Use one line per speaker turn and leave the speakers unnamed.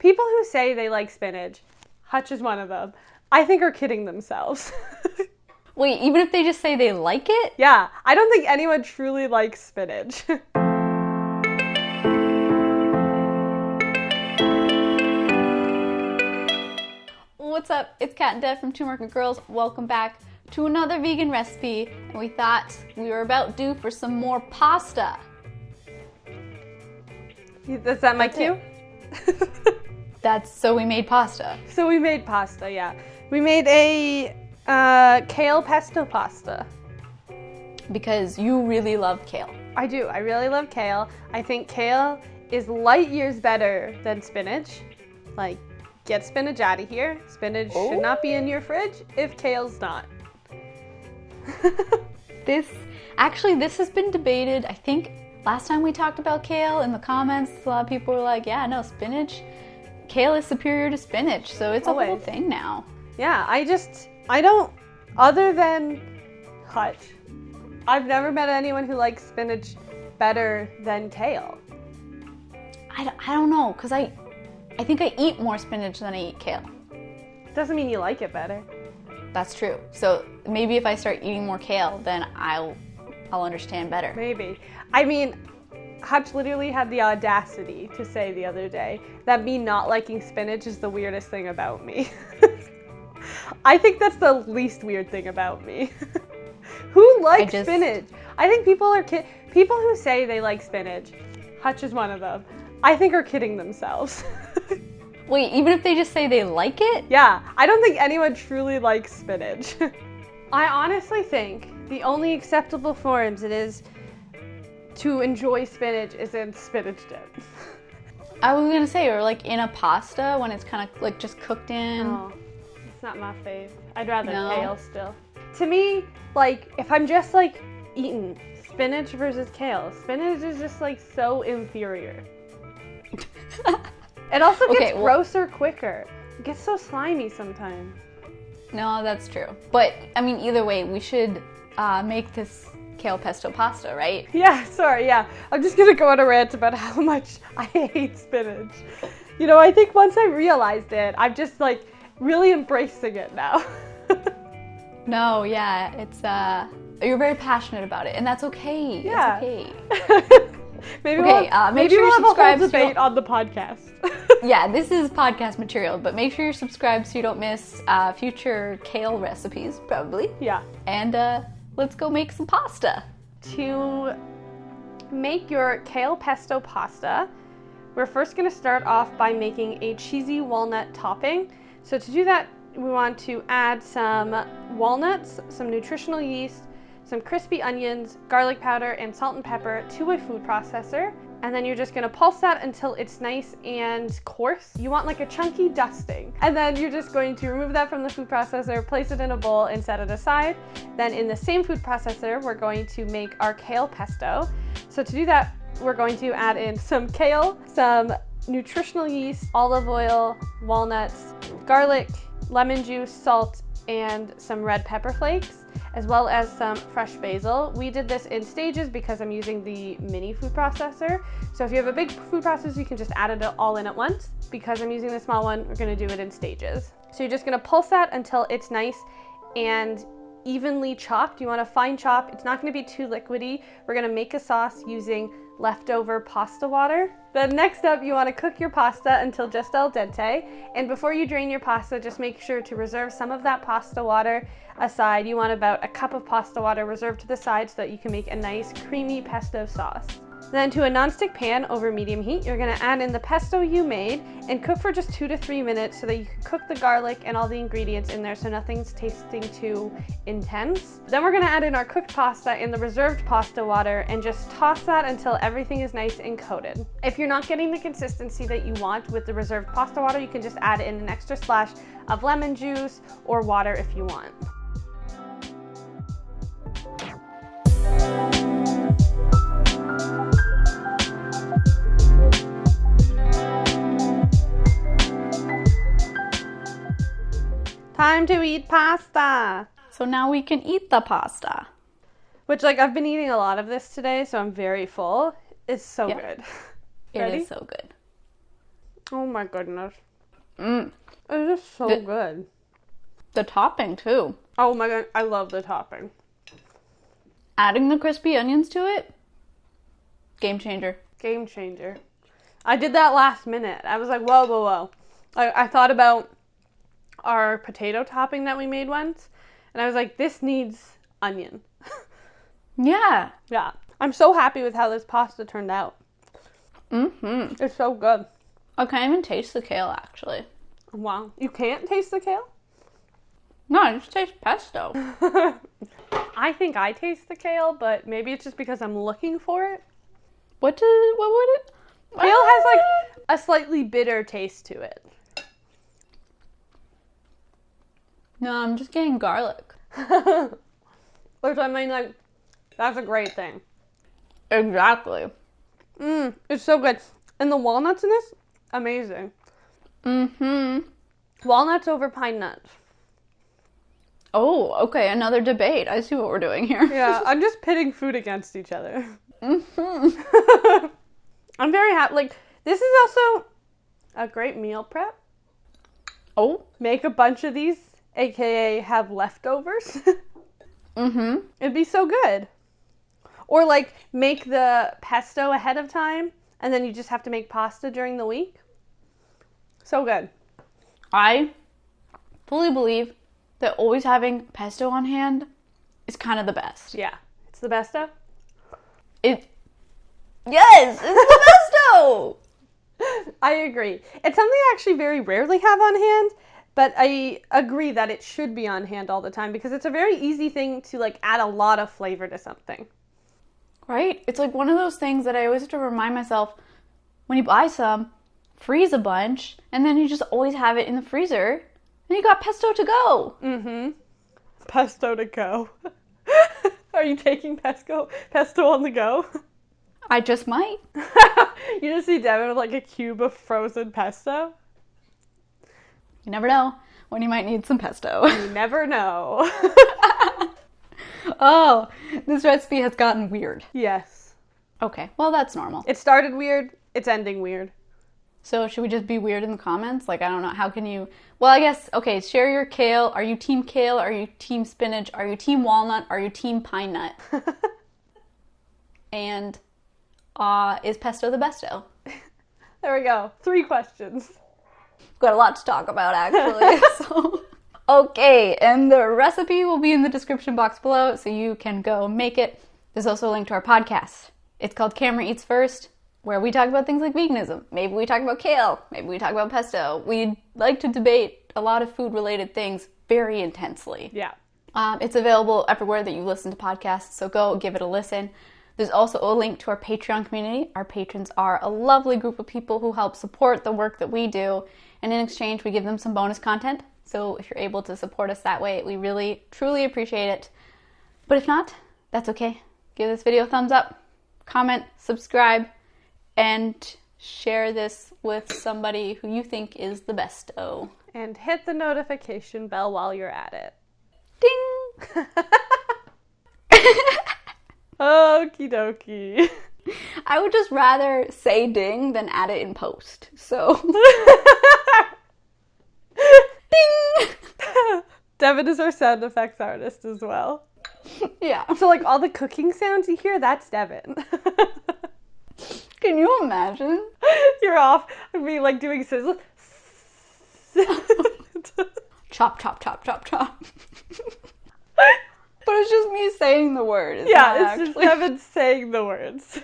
People who say they like spinach, Hutch is one of them, I think are kidding themselves.
Wait, even if they just say they like it?
Yeah, I don't think anyone truly likes spinach.
What's up? It's Kat and Deb from Two Market Girls. Welcome back to another vegan recipe. And we thought we were about due for some more pasta.
Is that my cue?
So we made pasta.
So we made pasta, yeah. We made a Kale Pesto Pasta.
Because you really love kale.
I do. I really love kale. I think kale is light years better than spinach. Like, get spinach out of here. Spinach should not be in your fridge if kale's not.
This has been debated. I think last time we talked about kale in the comments, a lot of people were like, yeah, no, kale is superior to spinach. So it's a whole thing now.
Yeah, I don't, other than Hutch, I've never met anyone who likes spinach better than kale.
I don't know, because I think I eat more spinach than I eat kale.
Doesn't mean you like it better.
That's true. So maybe if I start eating more kale, then I'll understand better.
Maybe. I mean, Hutch literally had the audacity to say the other day that me not liking spinach is the weirdest thing about me. I think that's the least weird thing about me. Who likes spinach? I think people who say they like spinach, Hutch is one of them, I think are kidding themselves.
Wait, even if they just say they like it?
Yeah, I don't think anyone truly likes spinach. I honestly think the only acceptable forms it is to enjoy spinach is in spinach dip.
I was gonna say, or like in a pasta when it's kind of like just cooked in.
Oh, it's not my fave. I'd rather kale still. To me, like, if I'm just like eating spinach versus kale, spinach is just like so inferior. It also gets grosser quicker. It gets so slimy sometimes.
No, that's true. But I mean, either way, we should make this kale pesto pasta, right?
Yeah, sorry, yeah. I'm just gonna go on a rant about how much I hate spinach. You know, I think once I realized it, I'm just like really embracing it now.
No, yeah, it's you're very passionate about it, and that's okay.
Yeah.
That's okay.
Maybe
make sure
we'll
you subscribe.
Have a whole debate on the podcast.
Yeah, this is podcast material, but make sure you're subscribed so you don't miss future kale recipes, probably.
Yeah.
And let's go make some pasta.
To make your kale pesto pasta, we're first going to start off by making a cheesy walnut topping. So to do that, we want to add some walnuts, some nutritional yeast, some crispy onions, garlic powder, and salt and pepper to a food processor. And then you're just gonna pulse that until it's nice and coarse. You want like a chunky dusting. And then you're just going to remove that from the food processor, place it in a bowl and set it aside. Then in the same food processor, we're going to make our kale pesto. So to do that, we're going to add in some kale, some nutritional yeast, olive oil, walnuts, garlic, lemon juice, salt, and some red pepper flakes, as well as some fresh basil. We did this in stages because I'm using the mini food processor. So if you have a big food processor, you can just add it all in at once. Because I'm using the small one, we're gonna do it in stages. So you're just gonna pulse that until it's nice and evenly chopped. You want a fine chop. It's not gonna be too liquidy. We're gonna make a sauce using leftover pasta water. Then next up, you want to cook your pasta until just al dente. And before you drain your pasta, just make sure to reserve some of that pasta water aside. You want about a cup of pasta water reserved to the side so that you can make a nice creamy pesto sauce. Then to a nonstick pan over medium heat, you're gonna add in the pesto you made and cook for just 2 to 3 minutes so that you can cook the garlic and all the ingredients in there so nothing's tasting too intense. Then we're gonna add in our cooked pasta in the reserved pasta water and just toss that until everything is nice and coated. If you're not getting the consistency that you want with the reserved pasta water, you can just add in an extra splash of lemon juice or water if you want. Time to eat pasta.
So now we can eat the pasta.
Which, like, I've been eating a lot of this today, so I'm very full. It's so good.
It is so good.
Oh my goodness.
Mm.
It's just so good.
The topping, too.
Oh my god, I love the topping.
Adding the crispy onions to it, game changer.
Game changer. I did that last minute. I was like, whoa, whoa, whoa. I thought about our potato topping that we made once, and I was like, this needs onion.
Yeah.
Yeah. I'm so happy with how this pasta turned out.
Mm-hmm.
It's so good.
I can't even taste the kale, actually.
Wow. You can't taste the kale?
No, I just taste pesto.
I think I taste the kale, but maybe it's just because I'm looking for it.
What would it?
Kale has like a slightly bitter taste to it.
No, I'm just getting garlic.
Which I mean, like, that's a great thing.
Exactly.
It's so good. And the walnuts in this, amazing.
Mm-hmm.
Walnuts over pine nuts.
Oh, okay, another debate. I see what we're doing here.
Yeah, I'm just pitting food against each other.
Mm-hmm.
I'm very happy. Like, this is also a great meal prep.
Oh.
Make a bunch of these, aka have leftovers.
Mm-hmm.
It'd be so good. Or like make the pesto ahead of time and then you just have to make pasta during the week. So good.
I fully believe that always having pesto on hand is kind of the best.
Yeah. It's the best stuff.
Yes, it's the pesto!
I agree. It's something I actually very rarely have on hand, but I agree that it should be on hand all the time because it's a very easy thing to like add a lot of flavor to something.
Right? It's like one of those things that I always have to remind myself, when you buy some, freeze a bunch, and then you just always have it in the freezer, and you got pesto to go.
Mm-hmm. Pesto to go. Are you taking pesto on the go?
I just might.
You just see Devin with like a cube of frozen pesto?
You never know when you might need some pesto.
You never know.
Oh, this recipe has gotten weird.
Yes.
Okay, well, that's normal.
It started weird, it's ending weird.
So should we just be weird in the comments? Like, I don't know, how can you... Well, I guess, okay, share your kale. Are you team kale? Are you team spinach? Are you team walnut? Are you team pine nut? And is pesto the besto?
There we go. 3 questions.
Got a lot to talk about, actually. So, okay, and the recipe will be in the description box below, so you can go make it. There's also a link to our podcast. It's called Camera Eats First, where we talk about things like veganism. Maybe we talk about kale. Maybe we talk about pesto. We like to debate a lot of food-related things very intensely.
Yeah.
It's available everywhere that you listen to podcasts, so go give it a listen. There's also a link to our Patreon community. Our patrons are a lovely group of people who help support the work that we do, and in exchange, we give them some bonus content. So if you're able to support us that way, we really, truly appreciate it. But if not, that's okay. Give this video a thumbs up, comment, subscribe, and share this with somebody who you think is the besto.
And hit the notification bell while you're at it.
Ding!
Okie dokie.
I would just rather say ding than add it in post. So. Ding!
Devin is our sound effects artist as well.
Yeah.
So like all the cooking sounds you hear, that's Devin.
Can you imagine?
You're off. I'd be like doing sizzle.
Chop, chop, chop, chop, chop. But it's just me saying the word. It's
yeah,
not
it's
actually...
just Devin saying the words.